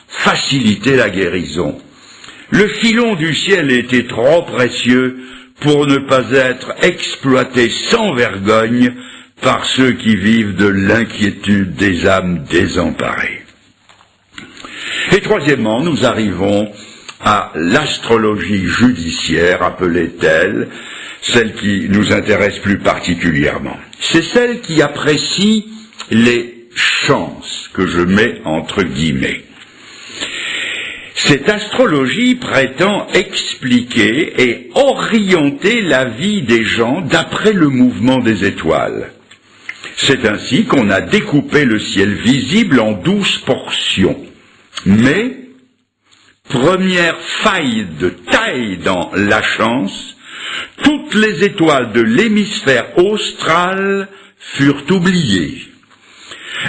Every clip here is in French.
faciliter la guérison. Le filon du ciel était trop précieux pour ne pas être exploité sans vergogne par ceux qui vivent de l'inquiétude des âmes désemparées. Et troisièmement, nous arrivons à l'astrologie judiciaire, appelée telle, celle qui nous intéresse plus particulièrement. C'est celle qui apprécie les chances, que je mets entre guillemets. Cette astrologie prétend expliquer et orienter la vie des gens d'après le mouvement des étoiles. C'est ainsi qu'on a découpé le ciel visible en 12 portions. Mais, première faille de taille dans la chance, toutes les étoiles de l'hémisphère austral furent oubliées.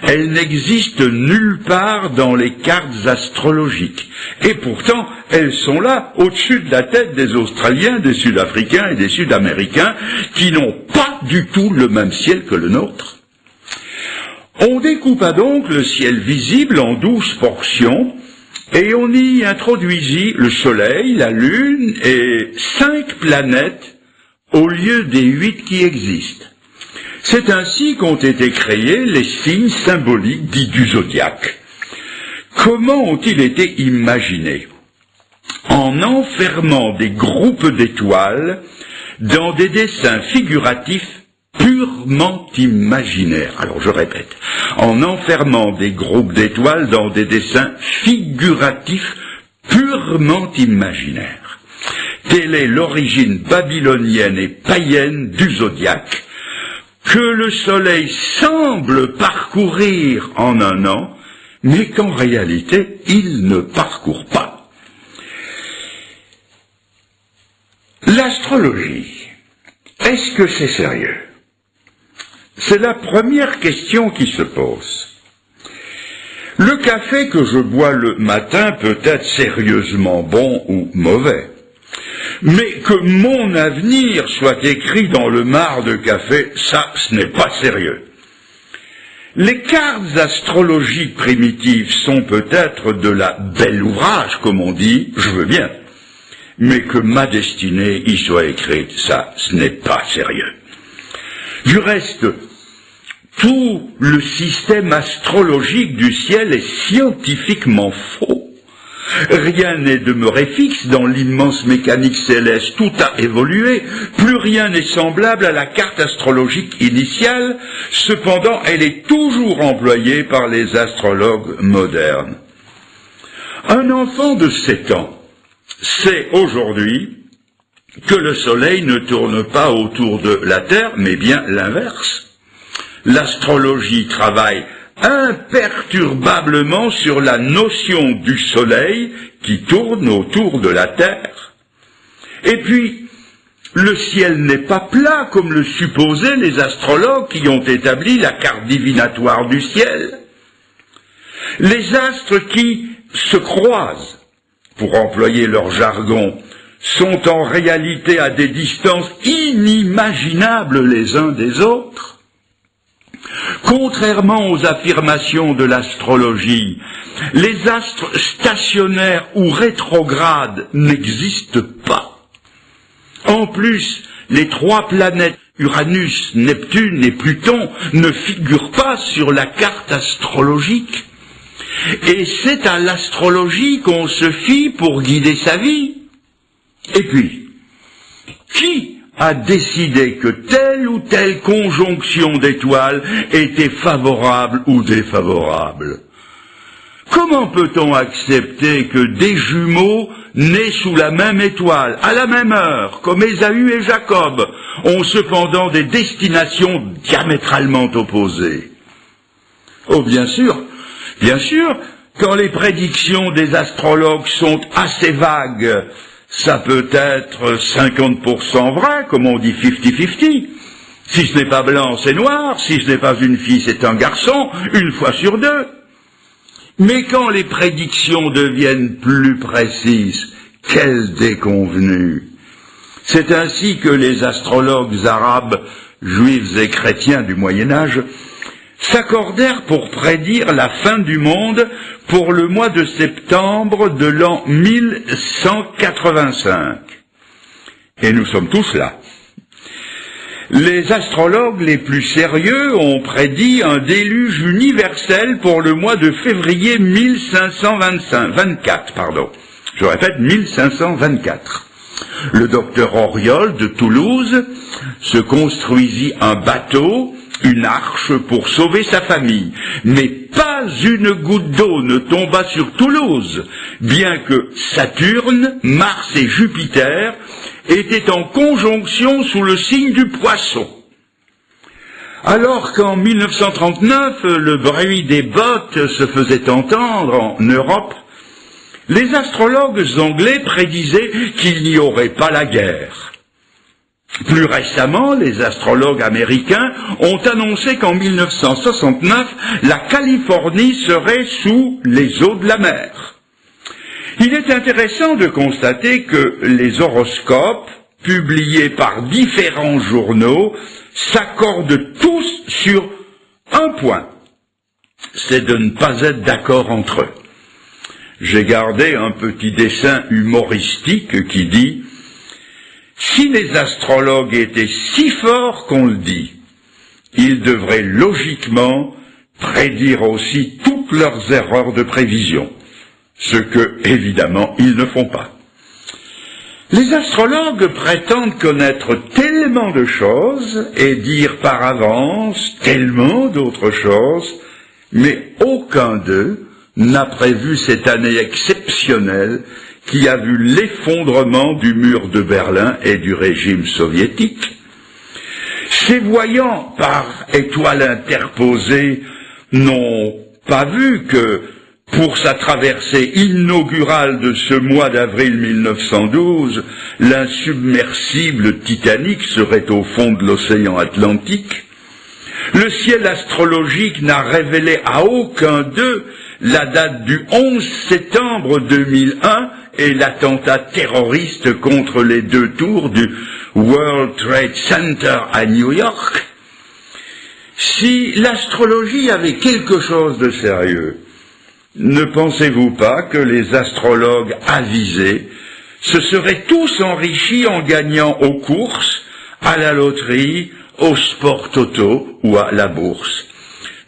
Elles n'existent nulle part dans les cartes astrologiques. Et pourtant, elles sont là, au-dessus de la tête des Australiens, des Sud-Africains et des Sud-Américains, qui n'ont pas du tout le même ciel que le nôtre. On découpa donc le ciel visible en 12 portions, et on y introduisit le Soleil, la Lune et 5 planètes au lieu des 8 qui existent. C'est ainsi qu'ont été créés les signes symboliques dits du zodiaque. Comment ont-ils été imaginés? En enfermant des groupes d'étoiles dans des dessins figuratifs purement imaginaires. Alors je répète, en enfermant des groupes d'étoiles dans des dessins figuratifs purement imaginaires. Telle est l'origine babylonienne et païenne du zodiaque, que le soleil semble parcourir en un an, mais qu'en réalité, il ne parcourt pas. L'astrologie, est-ce que c'est sérieux? C'est la première question qui se pose. Le café que je bois le matin peut être sérieusement bon ou mauvais. Mais que mon avenir soit écrit dans le marc de café, ça, ce n'est pas sérieux. Les cartes astrologiques primitives sont peut-être de la belle ouvrage, comme on dit, je veux bien. Mais que ma destinée y soit écrite, ça, ce n'est pas sérieux. Du reste, tout le système astrologique du ciel est scientifiquement faux. Rien n'est demeuré fixe dans l'immense mécanique céleste, tout a évolué, plus rien n'est semblable à la carte astrologique initiale, cependant elle est toujours employée par les astrologues modernes. Un enfant de 7 ans sait aujourd'hui que le soleil ne tourne pas autour de la Terre, mais bien l'inverse. L'astrologie travaille imperturbablement sur la notion du soleil qui tourne autour de la Terre. Et puis, le ciel n'est pas plat comme le supposaient les astrologues qui ont établi la carte divinatoire du ciel. Les astres qui se croisent, pour employer leur jargon, sont en réalité à des distances inimaginables les uns des autres. Contrairement aux affirmations de l'astrologie, les astres stationnaires ou rétrogrades n'existent pas. En plus, les 3 planètes Uranus, Neptune et Pluton ne figurent pas sur la carte astrologique. Et c'est à l'astrologie qu'on se fie pour guider sa vie. Et puis, qui a décidé que telle ou telle conjonction d'étoiles était favorable ou défavorable? Comment peut-on accepter que des jumeaux nés sous la même étoile, à la même heure, comme Ésaü et Jacob, ont cependant des destinations diamétralement opposées? Oh, bien sûr, quand les prédictions des astrologues sont assez vagues, ça peut être 50% vrai, comme on dit 50-50. Si ce n'est pas blanc, c'est noir. Si ce n'est pas une fille, c'est un garçon, une fois sur 2. Mais quand les prédictions deviennent plus précises, quelle déconvenue! C'est ainsi que les astrologues arabes, juifs et chrétiens du Moyen-Âge, s'accordèrent pour prédire la fin du monde pour le mois de septembre de l'an 1185. Et nous sommes tous là. Les astrologues les plus sérieux ont prédit un déluge universel pour le mois de février 1524. Je répète, 1524. Le docteur Auriol de Toulouse se construisit un bateau, une arche pour sauver sa famille. Mais pas une goutte d'eau ne tomba sur Toulouse, bien que Saturne, Mars et Jupiter étaient en conjonction sous le signe du Poisson. Alors qu'en 1939, le bruit des bottes se faisait entendre en Europe, les astrologues anglais prédisaient qu'il n'y aurait pas la guerre. Plus récemment, les astrologues américains ont annoncé qu'en 1969, la Californie serait sous les eaux de la mer. Il est intéressant de constater que les horoscopes, publiés par différents journaux, s'accordent tous sur un point, c'est de ne pas être d'accord entre eux. J'ai gardé un petit dessin humoristique qui dit « Si les astrologues étaient si forts qu'on le dit, ils devraient logiquement prédire aussi toutes leurs erreurs de prévision. » Ce que, évidemment, ils ne font pas. Les astrologues prétendent connaître tellement de choses et dire par avance tellement d'autres choses, mais aucun d'eux n'a prévu cette année exceptionnelle qui a vu l'effondrement du mur de Berlin et du régime soviétique. Ces voyants par étoiles interposées n'ont pas vu que pour sa traversée inaugurale de ce mois d'avril 1912, l'insubmersible Titanic serait au fond de l'océan Atlantique. Le ciel astrologique n'a révélé à aucun d'eux la date du 11 septembre 2001 et l'attentat terroriste contre les 2 tours du World Trade Center à New York. Si l'astrologie avait quelque chose de sérieux, ne pensez-vous pas que les astrologues avisés se seraient tous enrichis en gagnant aux courses, à la loterie, au sport toto ou à la bourse?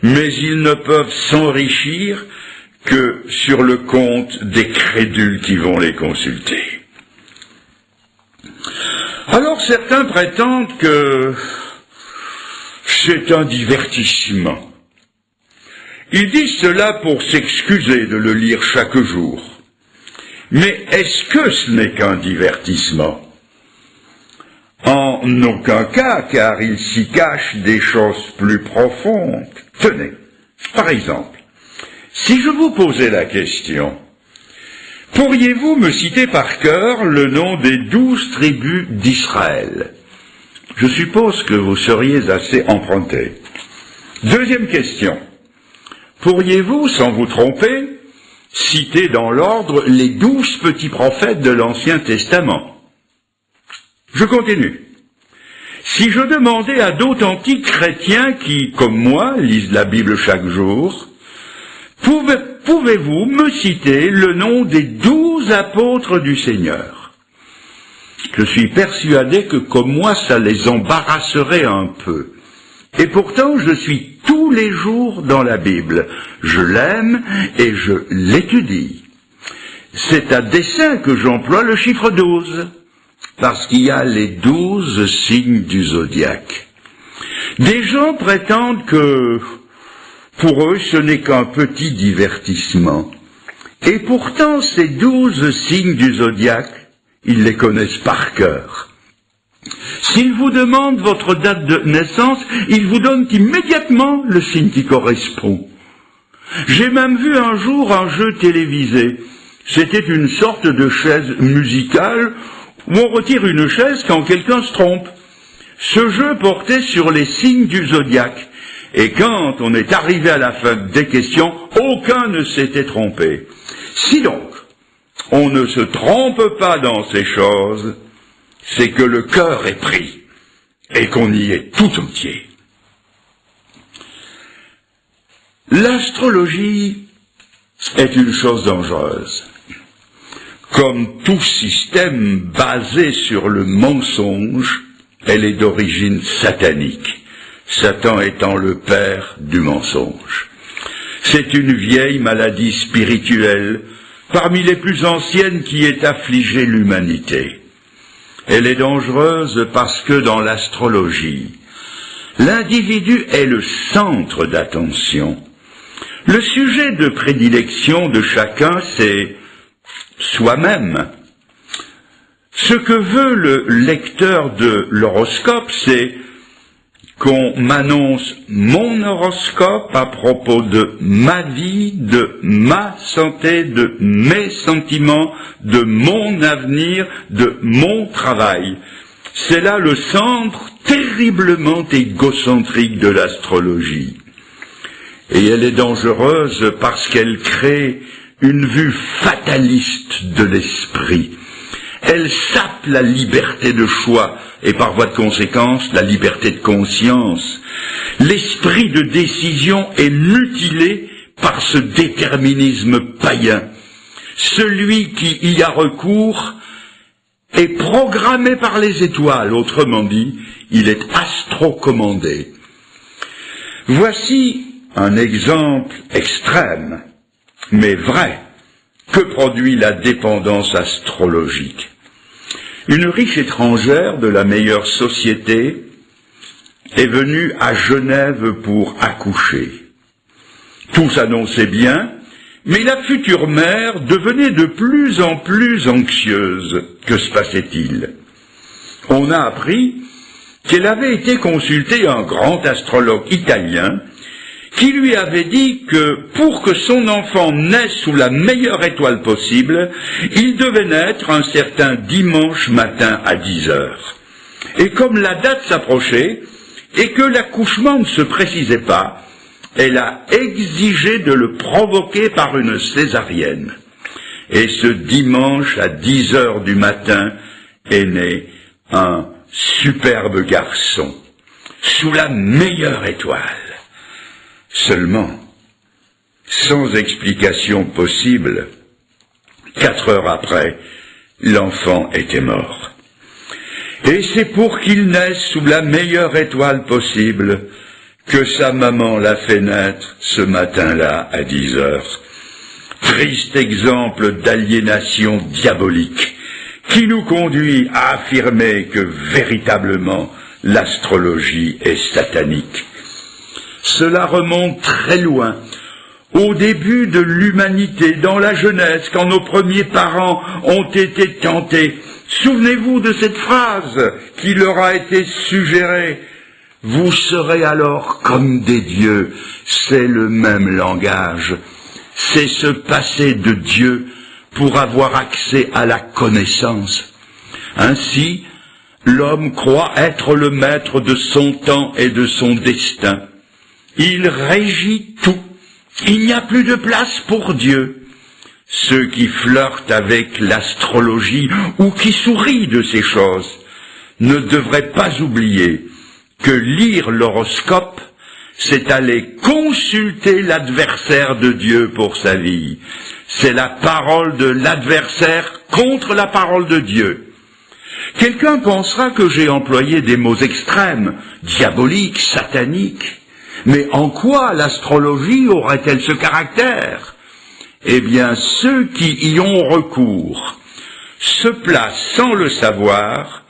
Mais ils ne peuvent s'enrichir que sur le compte des crédules qui vont les consulter. Alors certains prétendent que c'est un divertissement. Ils disent cela pour s'excuser de le lire chaque jour. Mais est-ce que ce n'est qu'un divertissement? En aucun cas, car il s'y cache des choses plus profondes. Tenez, par exemple, si je vous posais la question, pourriez-vous me citer par cœur le nom des 12 tribus d'Israël? Je suppose que vous seriez assez emprunté. Deuxième question. Pourriez-vous, sans vous tromper, citer dans l'ordre les 12 petits prophètes de l'Ancien Testament? Je continue. Si je demandais à d'authentiques chrétiens qui, comme moi, lisent la Bible chaque jour, pouvez-vous me citer le nom des 12 apôtres du Seigneur? Je suis persuadé que, comme moi, ça les embarrasserait un peu. Et pourtant, je suis tous les jours dans la Bible. Je l'aime et je l'étudie. C'est à dessein que j'emploie le chiffre 12, parce qu'il y a les 12 signes du zodiaque. Des gens prétendent que, pour eux, ce n'est qu'un petit divertissement. Et pourtant, ces 12 signes du zodiaque, ils les connaissent par cœur. S'ils vous demandent votre date de naissance, ils vous donnent immédiatement le signe qui correspond. J'ai même vu un jour un jeu télévisé. C'était une sorte de chaise musicale où on retire une chaise quand quelqu'un se trompe. Ce jeu portait sur les signes du zodiaque. Et quand on est arrivé à la fin des questions, aucun ne s'était trompé. Si donc, on ne se trompe pas dans ces choses, c'est que le cœur est pris et qu'on y est tout entier. L'astrologie est une chose dangereuse. Comme tout système basé sur le mensonge, elle est d'origine satanique, Satan étant le père du mensonge. C'est une vieille maladie spirituelle, parmi les plus anciennes qui ait affligé l'humanité. Elle est dangereuse parce que dans l'astrologie, l'individu est le centre d'attention. Le sujet de prédilection de chacun, c'est soi-même. Ce que veut le lecteur de l'horoscope, c'est qu'on m'annonce mon horoscope à propos de ma vie, de ma santé, de mes sentiments, de mon avenir, de mon travail. C'est là le centre terriblement égocentrique de l'astrologie. Et elle est dangereuse parce qu'elle crée une vue fataliste de l'esprit. Elle sape la liberté de choix et par voie de conséquence la liberté de conscience. L'esprit de décision est mutilé par ce déterminisme païen. Celui qui y a recours est programmé par les étoiles, autrement dit, il est astrocommandé. Voici un exemple extrême, mais vrai, que produit la dépendance astrologique. Une riche étrangère de la meilleure société est venue à Genève pour accoucher. Tout s'annonçait bien, mais la future mère devenait de plus en plus anxieuse. Que se passait-il? On a appris qu'elle avait été consulter un grand astrologue italien qui lui avait dit que pour que son enfant naisse sous la meilleure étoile possible, il devait naître un certain dimanche matin à 10 heures. Et comme la date s'approchait et que l'accouchement ne se précisait pas, elle a exigé de le provoquer par une césarienne. Et ce dimanche à 10 heures du matin est né un superbe garçon, sous la meilleure étoile. Seulement, sans explication possible, 4 heures après, l'enfant était mort. Et c'est pour qu'il naisse sous la meilleure étoile possible que sa maman l'a fait naître ce matin-là à 10 heures. Triste exemple d'aliénation diabolique qui nous conduit à affirmer que véritablement l'astrologie est satanique. Cela remonte très loin, au début de l'humanité, dans la jeunesse, quand nos premiers parents ont été tentés. Souvenez-vous de cette phrase qui leur a été suggérée. Vous serez alors comme des dieux. C'est le même langage. C'est se passer de Dieu pour avoir accès à la connaissance. Ainsi, l'homme croit être le maître de son temps et de son destin. Il régit tout. Il n'y a plus de place pour Dieu. Ceux qui flirtent avec l'astrologie ou qui sourient de ces choses ne devraient pas oublier que lire l'horoscope, c'est aller consulter l'adversaire de Dieu pour sa vie. C'est la parole de l'adversaire contre la parole de Dieu. Quelqu'un pensera que j'ai employé des mots extrêmes, diaboliques, sataniques. Mais en quoi l'astrologie aurait-elle ce caractère? Eh bien, ceux qui y ont recours se placent sans le savoir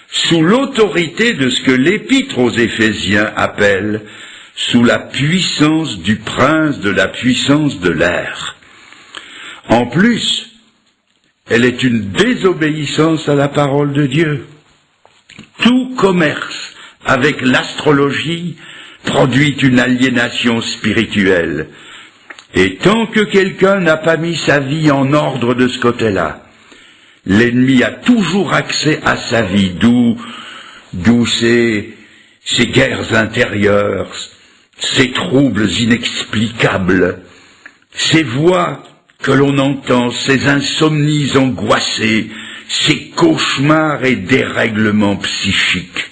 sous l'autorité de ce que l'Épître aux Éphésiens appelle sous la puissance du prince de la puissance de l'air. En plus, elle est une désobéissance à la parole de Dieu. Tout commerce avec l'astrologie produit une aliénation spirituelle. Et tant que quelqu'un n'a pas mis sa vie en ordre de ce côté-là, l'ennemi a toujours accès à sa vie, d'où ces guerres intérieures, ces troubles inexplicables, ces voix que l'on entend, ces insomnies angoissées, ces cauchemars et dérèglements psychiques.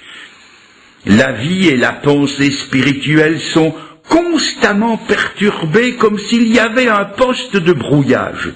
La vie et la pensée spirituelle sont constamment perturbé comme s'il y avait un poste de brouillage.